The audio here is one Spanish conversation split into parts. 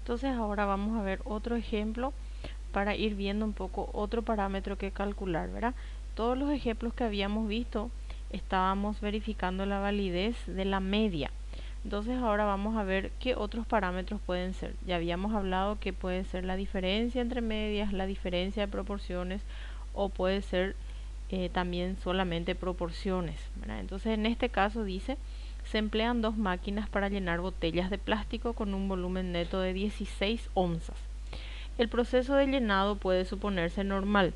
Entonces ahora vamos a ver otro ejemplo para ir viendo un poco otro parámetro que calcular, ¿verdad? Todos los ejemplos que habíamos visto estábamos verificando la validez de la media. Entonces ahora vamos a ver qué otros parámetros pueden ser. Ya habíamos hablado que puede ser la diferencia entre medias, la diferencia de proporciones o puede ser también solamente proporciones, ¿verdad? Entonces en este caso dice, se emplean dos máquinas para llenar botellas de plástico con un volumen neto de 16 onzas. El proceso de llenado puede suponerse normal,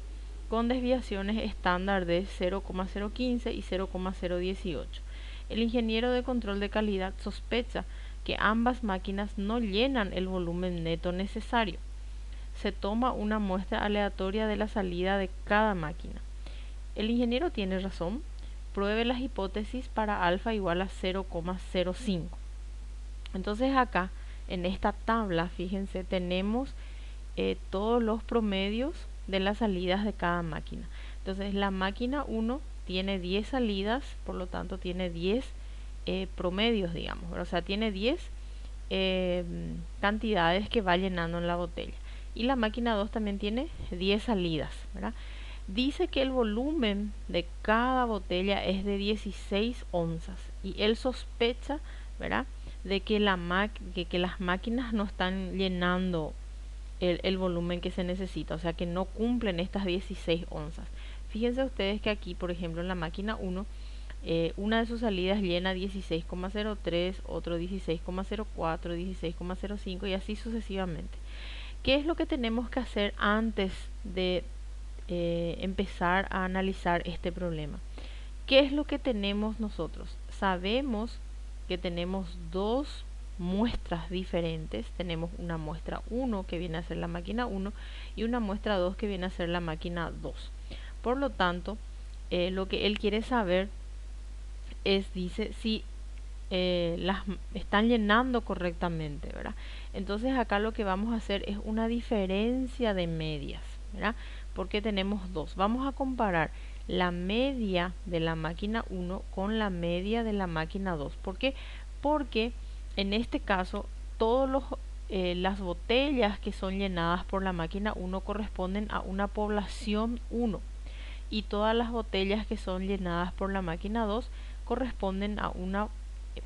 con desviaciones estándar de 0,015 y 0,018. El ingeniero de control de calidad sospecha que ambas máquinas no llenan el volumen neto necesario. Se toma una muestra aleatoria de la salida de cada máquina. El ingeniero tiene razón. Pruebe las hipótesis para alfa igual a 0,05. Entonces acá, en esta tabla, fíjense, tenemos todos los promedios de las salidas de cada máquina. Entonces la máquina 1 tiene 10 salidas, por lo tanto tiene 10 promedios, digamos, o sea, tiene 10 cantidades que va llenando en la botella. Y la máquina 2 también tiene 10 salidas, ¿verdad? Dice que el volumen de cada botella es de 16 onzas y él sospecha, ¿verdad?, de que las máquinas no están llenando el volumen que se necesita, o sea que no cumplen estas 16 onzas. Fíjense ustedes que aquí, por ejemplo, en la máquina 1, una de sus salidas llena 16,03, otro 16,04, 16,05 y así sucesivamente. ¿Qué es lo que tenemos que hacer antes de empezar a analizar este problema? ¿Qué es lo que tenemos nosotros? Sabemos que tenemos dos muestras diferentes. Tenemos una muestra 1 que viene a ser la máquina 1 y una muestra 2 que viene a ser la máquina 2. Por lo tanto, lo que él quiere saber es, dice, si las están llenando correctamente, ¿verdad? Entonces acá lo que vamos a hacer es una diferencia de medias, ¿verdad? Porque tenemos dos. Vamos a comparar la media de la máquina 1 con la media de la máquina 2. ¿Por qué? Porque en este caso todos las botellas que son llenadas por la máquina 1 corresponden a una población 1 y todas las botellas que son llenadas por la máquina 2 corresponden a una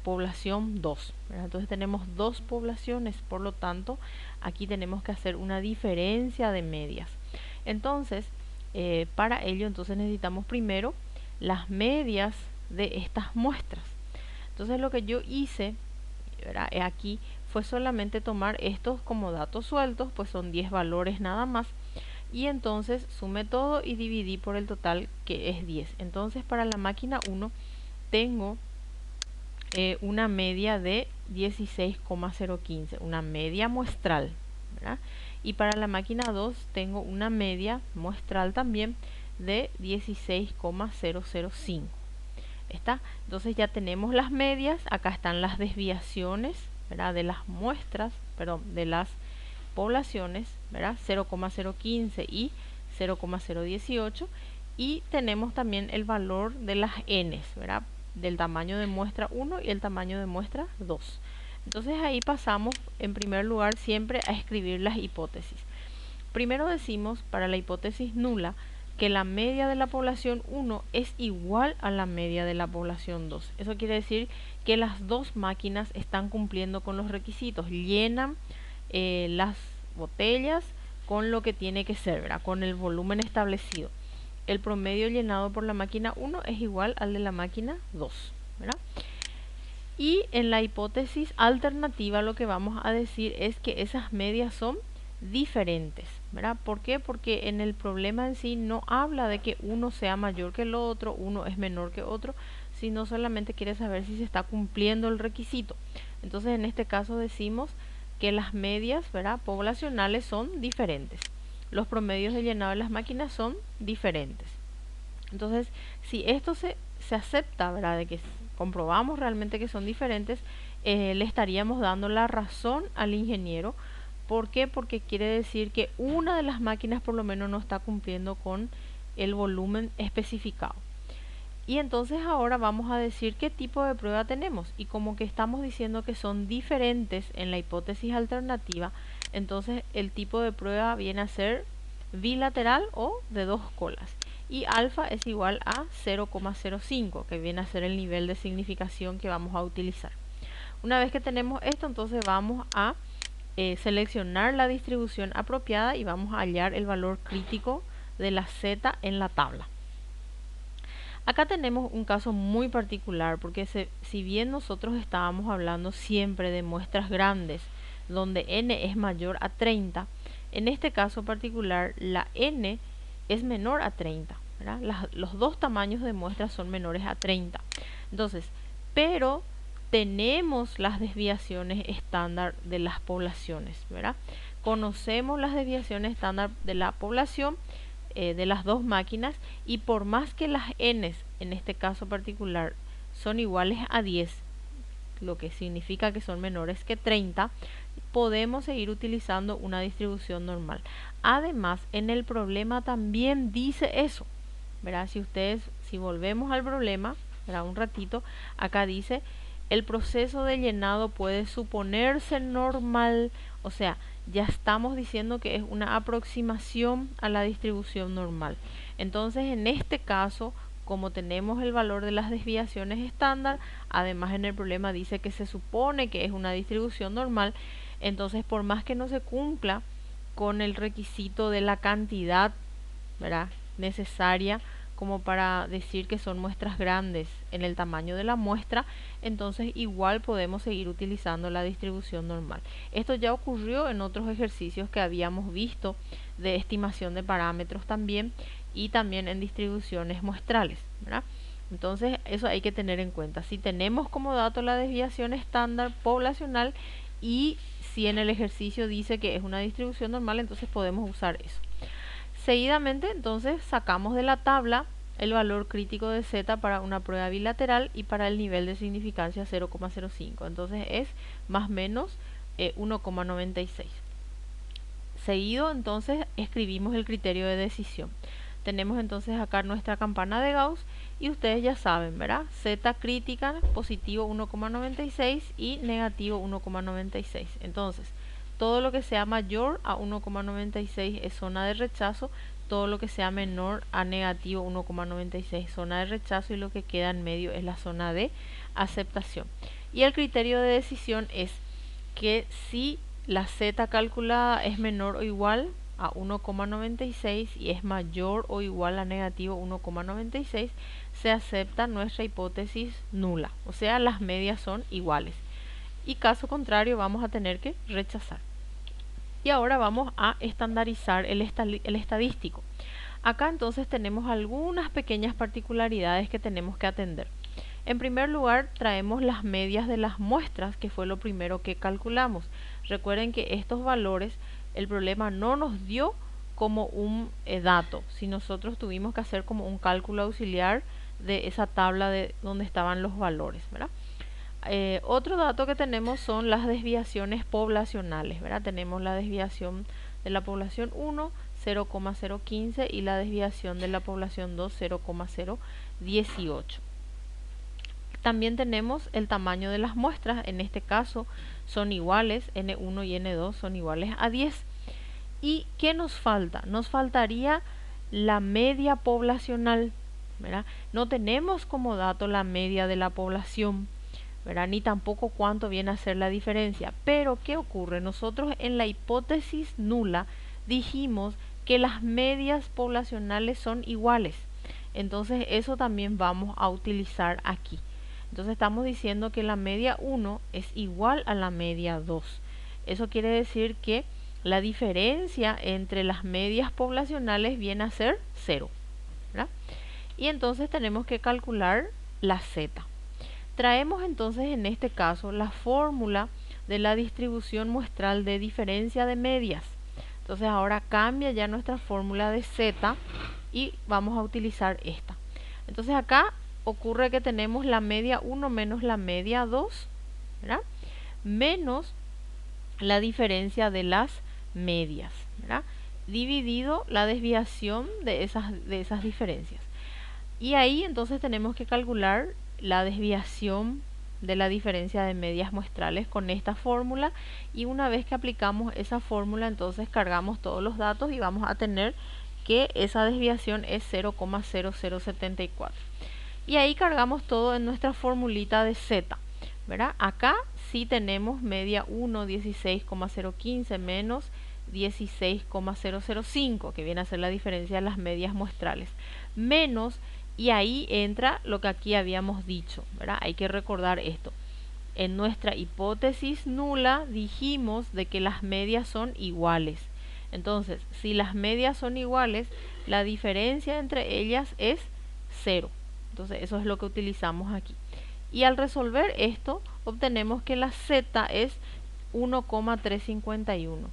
población 2, ¿verdad? Entonces tenemos dos poblaciones, por lo tanto aquí tenemos que hacer una diferencia de medias. Entonces para ello entonces necesitamos primero las medias de estas muestras. Entonces lo que yo hice, ¿verdad?, aquí fue solamente tomar estos como datos sueltos, pues son 10 valores nada más, y entonces sumé todo y dividí por el total, que es 10. Entonces para la máquina 1 tengo una media de 16,015, una media muestral, ¿verdad? Y para la máquina 2 tengo una media muestral también de 16,005. ¿Está? Entonces ya tenemos las medias, acá están las desviaciones, ¿verdad?, de las muestras, perdón, de las poblaciones, ¿verdad?, 0,015 y 0,018, y tenemos también el valor de las n's, ¿verdad?, del tamaño de muestra 1 y el tamaño de muestra 2. Entonces ahí pasamos en primer lugar siempre a escribir las hipótesis. Primero decimos para la hipótesis nula que la media de la población 1 es igual a la media de la población 2. Eso quiere decir que las dos máquinas están cumpliendo con los requisitos, llenan las botellas con lo que tiene que ser, ¿verdad?, con el volumen establecido. El promedio llenado por la máquina 1 es igual al de la máquina 2, ¿verdad? Y en la hipótesis alternativa lo que vamos a decir es que esas medias son diferentes, ¿verdad? ¿Por qué? Porque en el problema en sí no habla de que uno sea mayor que el otro, uno es menor que otro, sino solamente quiere saber si se está cumpliendo el requisito. Entonces en este caso decimos que las medias, ¿verdad?, poblacionales son diferentes. Los promedios de llenado de las máquinas son diferentes. Entonces, si esto se acepta, ¿verdad?, de que comprobamos realmente que son diferentes, le estaríamos dando la razón al ingeniero. ¿Por qué? Porque quiere decir que una de las máquinas por lo menos no está cumpliendo con el volumen especificado. Y entonces ahora vamos a decir qué tipo de prueba tenemos. Y como que estamos diciendo que son diferentes en la hipótesis alternativa, entonces el tipo de prueba viene a ser bilateral o de dos colas. Y alfa es igual a 0,05, que viene a ser el nivel de significación que vamos a utilizar. Una vez que tenemos esto, entonces vamos a seleccionar la distribución apropiada y vamos a hallar el valor crítico de la z en la tabla. Acá tenemos un caso muy particular porque si bien nosotros estábamos hablando siempre de muestras grandes donde n es mayor a 30, en este caso particular la n es menor a 30, ¿verdad? Los dos tamaños de muestras son menores a 30. Entonces, pero tenemos las desviaciones estándar de las poblaciones, ¿verdad? Conocemos las desviaciones estándar de la población de las dos máquinas, y por más que las n's en este caso particular son iguales a 10, lo que significa que son menores que 30, podemos seguir utilizando una distribución normal. Además, en el problema también dice eso, ¿verdad? Si volvemos al problema, ¿verdad? Un ratito, acá dice: el proceso de llenado puede suponerse normal, o sea, ya estamos diciendo que es una aproximación a la distribución normal. Entonces, en este caso, como tenemos el valor de las desviaciones estándar, además en el problema dice que se supone que es una distribución normal, entonces por más que no se cumpla con el requisito de la cantidad, ¿verdad?, necesaria como para decir que son muestras grandes en el tamaño de la muestra, entonces igual podemos seguir utilizando la distribución normal. Esto ya ocurrió en otros ejercicios que habíamos visto de estimación de parámetros también, y también en distribuciones muestrales, ¿verdad? Entonces eso hay que tener en cuenta. Si tenemos como dato la desviación estándar poblacional y si en el ejercicio dice que es una distribución normal, entonces podemos usar eso. Seguidamente, entonces, sacamos de la tabla el valor crítico de z para una prueba bilateral y para el nivel de significancia 0,05. Entonces es más o menos 1,96. Seguido, entonces, escribimos el criterio de decisión. Tenemos entonces acá nuestra campana de Gauss y ustedes ya saben, ¿verdad? Z crítica, positivo 1,96 y negativo 1,96. Entonces, todo lo que sea mayor a 1,96 es zona de rechazo, todo lo que sea menor a negativo 1,96 zona de rechazo, y lo que queda en medio es la zona de aceptación. Y el criterio de decisión es que si la z calculada es menor o igual a 1,96 y es mayor o igual a negativo 1,96, se acepta nuestra hipótesis nula, o sea, las medias son iguales. Y caso contrario vamos a tener que rechazar. Y ahora vamos a estandarizar el estadístico. Acá entonces tenemos algunas pequeñas particularidades que tenemos que atender. En primer lugar, traemos las medias de las muestras, que fue lo primero que calculamos. Recuerden que estos valores, el problema no nos dio como un dato, si nosotros tuvimos que hacer como un cálculo auxiliar de esa tabla de donde estaban los valores, ¿verdad? Otro dato que tenemos son las desviaciones poblacionales, ¿verdad? Tenemos la desviación de la población 1, 0,015, y la desviación de la población 2, 0,018. También tenemos el tamaño de las muestras, en este caso son iguales, N1 y N2 son iguales a 10. ¿Y qué nos falta? Nos faltaría la media poblacional, ¿verdad? No tenemos como dato la media de la población, ¿verdad? Ni tampoco cuánto viene a ser la diferencia. Pero ¿qué ocurre? Nosotros en la hipótesis nula dijimos que las medias poblacionales son iguales. Entonces eso también vamos a utilizar aquí. Entonces estamos diciendo que la media 1 es igual a la media 2. Eso quiere decir que la diferencia entre las medias poblacionales viene a ser 0, ¿verdad? Y entonces tenemos que calcular la z. Traemos entonces en este caso la fórmula de la distribución muestral de diferencia de medias. Entonces ahora cambia ya nuestra fórmula de z y vamos a utilizar esta. Entonces acá ocurre que tenemos la media 1 menos la media 2, ¿verdad?, menos la diferencia de las medias, ¿verdad?, dividido la desviación de esas diferencias. Y ahí entonces tenemos que calcular la desviación de la diferencia de medias muestrales con esta fórmula, y una vez que aplicamos esa fórmula entonces cargamos todos los datos y vamos a tener que esa desviación es 0,0074. Y ahí cargamos todo en nuestra formulita de z, ¿verdad? Acá sí tenemos media 1, 16,015 menos 16,005, que viene a ser la diferencia de las medias muestrales, menos, y ahí entra lo que aquí habíamos dicho, ¿verdad? Hay que recordar esto. En nuestra hipótesis nula dijimos de que las medias son iguales. Entonces, si las medias son iguales, la diferencia entre ellas es 0. Entonces, eso es lo que utilizamos aquí. Y al resolver esto, obtenemos que la z es 1,351.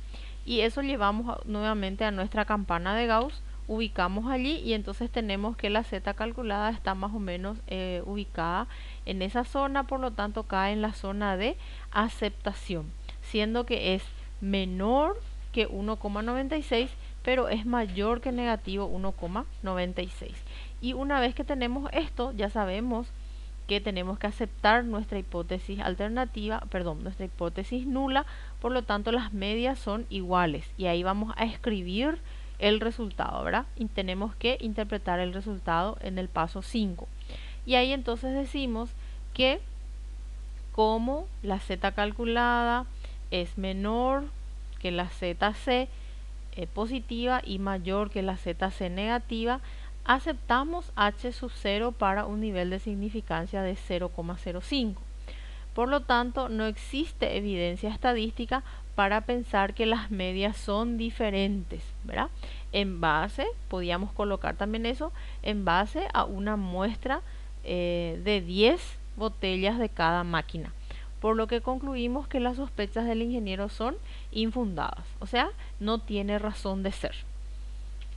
Y eso llevamos nuevamente a nuestra campana de Gauss, ubicamos allí y entonces tenemos que la z calculada está más o menos ubicada en esa zona, por lo tanto cae en la zona de aceptación, siendo que es menor que 1,96, pero es mayor que negativo 1,96. Y una vez que tenemos esto, ya sabemos que tenemos que aceptar nuestra hipótesis alternativa, perdón, nuestra hipótesis nula, por lo tanto las medias son iguales y ahí vamos a escribir el resultado, ¿verdad? Y tenemos que interpretar el resultado en el paso 5. Y ahí entonces decimos que como la z calculada es menor que la zc positiva y mayor que la zc negativa, aceptamos h sub 0 para un nivel de significancia de 0,05. Por lo tanto, no existe evidencia estadística para pensar que las medias son diferentes, ¿verdad? En base, podíamos colocar también eso, en base a una muestra de 10 botellas de cada máquina. Por lo que concluimos que las sospechas del ingeniero son infundadas, o sea, no tiene razón de ser.